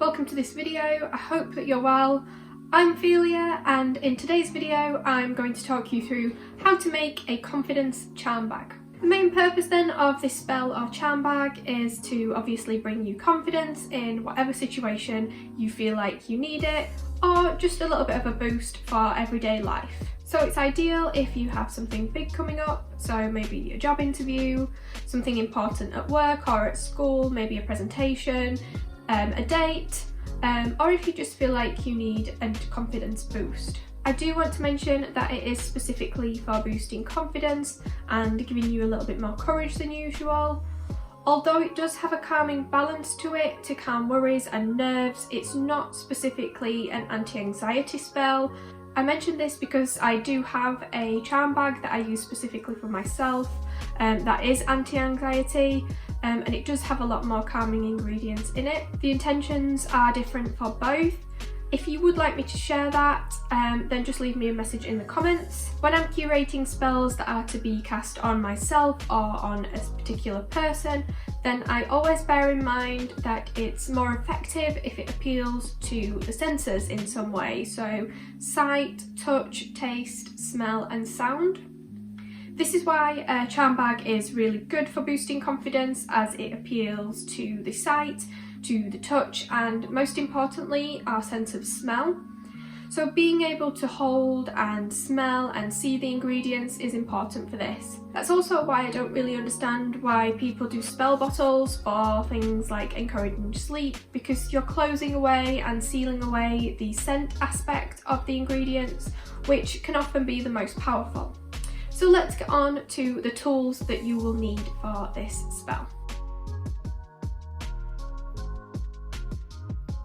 welcome to this video. I hope that you're well. I'm Ophelia, and in today's video I'm going to talk you through how to make a confidence charm bag. The main purpose then of this spell or charm bag is to obviously bring you confidence in whatever situation you feel like you need it, or just a little bit of a boost for everyday life. So it's ideal if you have something big coming up, so maybe a job interview, something important at work or at school, maybe a presentation, a date, or if you just feel like you need a confidence boost. I do want to mention that it is specifically for boosting confidence and giving you a little bit more courage than usual. Although it does have a calming balance to it to calm worries and nerves, it's not specifically an anti-anxiety spell. I mentioned this because I do have a charm bag that I use specifically for myself that is anti-anxiety, and it does have a lot more calming ingredients in it. The intentions are different for both. If you would like me to share that, then just leave me a message in the comments. When I'm curating spells that are to be cast on myself or on a particular person, then I always bear in mind that it's more effective if it appeals to the senses in some way, so sight, touch, taste, smell and sound. This is why a charm bag is really good for boosting confidence, as it appeals to the sight, to the touch, and most importantly our sense of smell. So being able to hold and smell and see the ingredients is important for this. That's also why I don't really understand why people do spell bottles for things like encouraging sleep, because you're closing away and sealing away the scent aspect of the ingredients, which can often be the most powerful. So let's get on to the tools that you will need for this spell.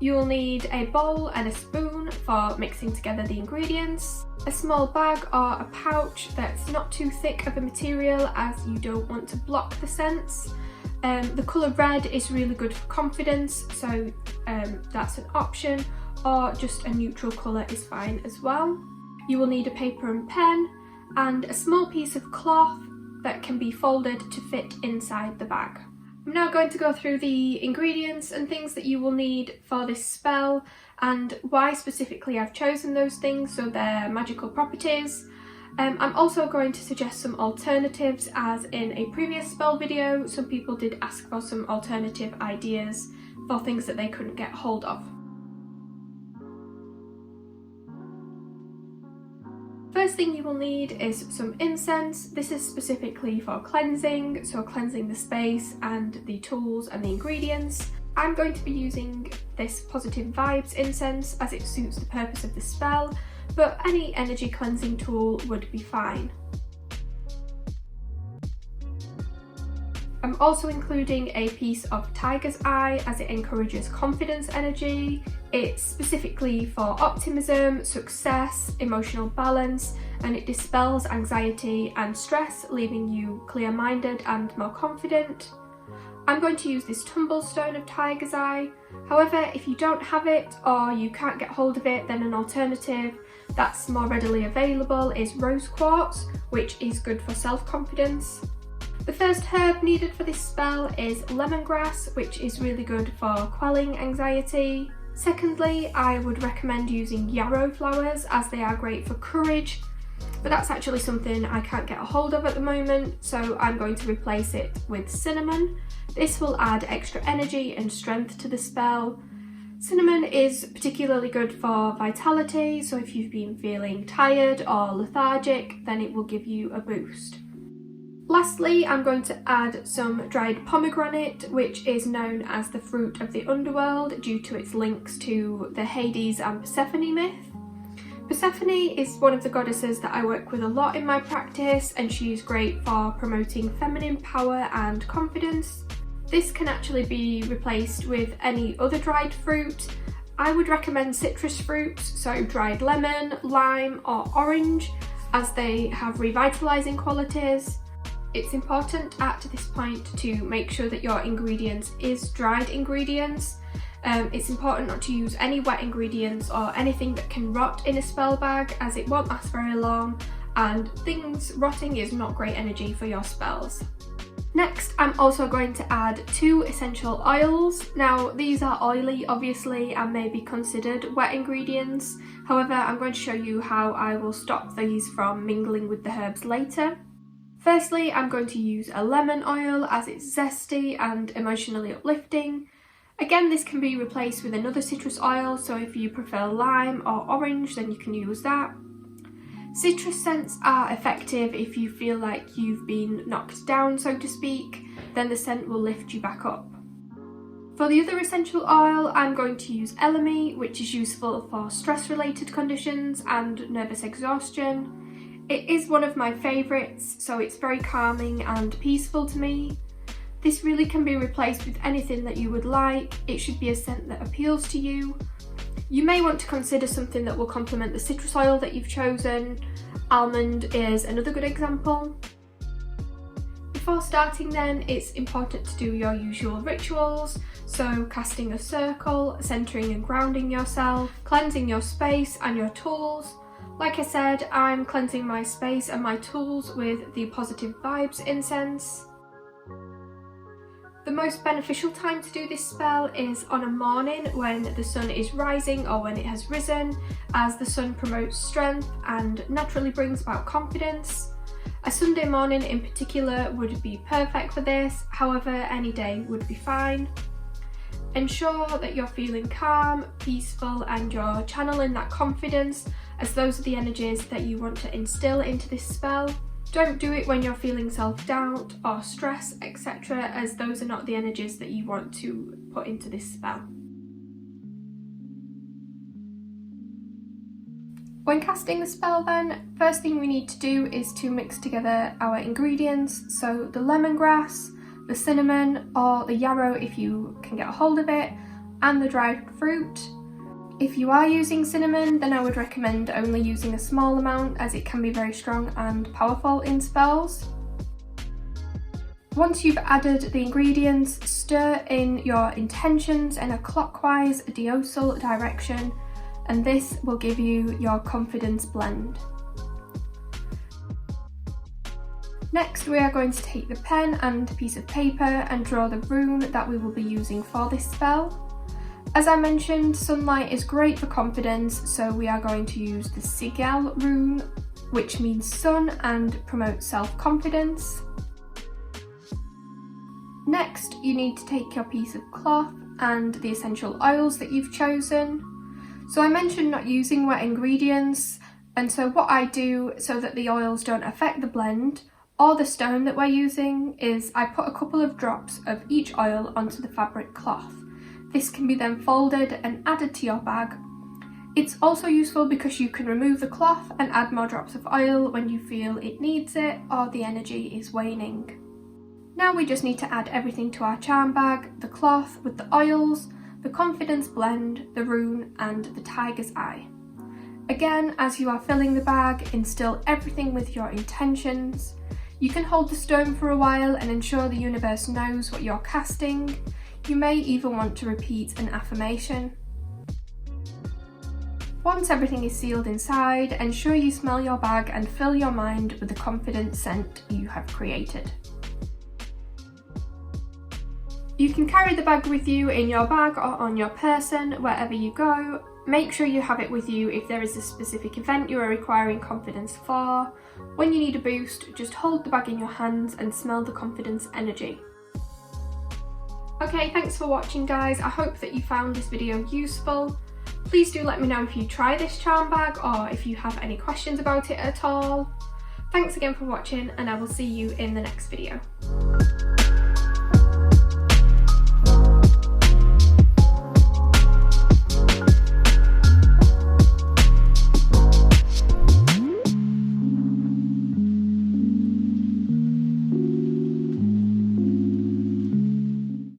You will need a bowl and a spoon for mixing together the ingredients, a small bag or a pouch that's not too thick of a material as you don't want to block the scents. The colour red is really good for confidence, so that's an option, or just a neutral colour is fine as well. You will need a paper and pen and a small piece of cloth that can be folded to fit inside the bag. I'm now going to go through the ingredients and things that you will need for this spell and why specifically I've chosen those things, so their magical properties. I'm also going to suggest some alternatives, as in a previous spell video some people did ask for some alternative ideas for things that they couldn't get hold of. First thing you will need is some incense. This is specifically for cleansing, so cleansing the space and the tools and the ingredients. I'm going to be using this Positive Vibes incense as it suits the purpose of the spell, but any energy cleansing tool would be fine. I'm also including a piece of Tiger's Eye as it encourages confidence energy. It's specifically for optimism, success, emotional balance, and it dispels anxiety and stress, leaving you clear-minded and more confident. I'm going to use this tumblestone of Tiger's Eye. However, if you don't have it or you can't get hold of it, then an alternative that's more readily available is rose quartz, which is good for self-confidence. The first herb needed for this spell is lemongrass, which is really good for quelling anxiety. Secondly, I would recommend using yarrow flowers, as they are great for courage, but that's actually something I can't get a hold of at the moment, so I'm going to replace it with cinnamon. This will add extra energy and strength to the spell. Cinnamon is particularly good for vitality, so if you've been feeling tired or lethargic, then it will give you a boost. Lastly, I'm going to add some dried pomegranate, which is known as the fruit of the underworld due to its links to the Hades and Persephone myth. Persephone is one of the goddesses that I work with a lot in my practice, and she's great for promoting feminine power and confidence. This can actually be replaced with any other dried fruit. I would recommend citrus fruits, so dried lemon, lime or orange, as they have revitalizing qualities. It's important at this point to make sure that your ingredients is dried ingredients. It's important not to use any wet ingredients or anything that can rot in a spell bag, as it won't last very long, and things rotting is not great energy for your spells. Next, I'm also going to add 2 essential oils. Now, these are oily, obviously, and may be considered wet ingredients. However, I'm going to show you how I will stop these from mingling with the herbs later. Firstly, I'm going to use a lemon oil as it's zesty and emotionally uplifting. Again, this can be replaced with another citrus oil, so if you prefer lime or orange, then you can use that. Citrus scents are effective if you feel like you've been knocked down, so to speak, then the scent will lift you back up. For the other essential oil, I'm going to use Elemi, which is useful for stress-related conditions and nervous exhaustion. It is one of my favourites, so it's very calming and peaceful to me. This really can be replaced with anything that you would like. It should be a scent that appeals to you. You may want to consider something that will complement the citrus oil that you've chosen. Almond is another good example. Before starting then, it's important to do your usual rituals, so casting a circle, centering and grounding yourself, cleansing your space and your tools. Like I said, I'm cleansing my space and my tools with the Positive Vibes incense. The most beneficial time to do this spell is on a morning when the sun is rising or when it has risen, as the sun promotes strength and naturally brings about confidence. A Sunday morning in particular would be perfect for this, however any day would be fine. Ensure that you're feeling calm, peaceful and you're channeling that confidence, as those are the energies that you want to instill into this spell. Don't do it when you're feeling self-doubt or stress, etc., as those are not the energies that you want to put into this spell. When casting the spell then, first thing we need to do is to mix together our ingredients, so the lemongrass, the cinnamon or the yarrow if you can get a hold of it, and the dried fruit. If you are using cinnamon, then I would recommend only using a small amount, as it can be very strong and powerful in spells. Once you've added the ingredients, stir in your intentions in a clockwise deosul direction, and this will give you your confidence blend. Next, we are going to take the pen and a piece of paper and draw the rune that we will be using for this spell. As I mentioned, sunlight is great for confidence, so we are going to use the Sigel Rune, which means sun and promotes self-confidence. Next, you need to take your piece of cloth and the essential oils that you've chosen. So I mentioned not using wet ingredients, and so what I do so that the oils don't affect the blend or the stone that we're using is I put a couple of drops of each oil onto the fabric cloth. This can be then folded and added to your bag. It's also useful because you can remove the cloth and add more drops of oil when you feel it needs it or the energy is waning. Now we just need to add everything to our charm bag, the cloth with the oils, the confidence blend, the rune and the tiger's eye. Again, as you are filling the bag, instill everything with your intentions. You can hold the stone for a while and ensure the universe knows what you're casting. You may even want to repeat an affirmation. Once everything is sealed inside, ensure you smell your bag and fill your mind with the confident scent you have created. You can carry the bag with you in your bag or on your person wherever you go. Make sure you have it with you if there is a specific event you are requiring confidence for. When you need a boost, just hold the bag in your hands and smell the confidence energy. Okay, thanks for watching guys. I hope that you found this video useful. Please do let me know if you try this charm bag or if you have any questions about it at all. Thanks again for watching and I will see you in the next video.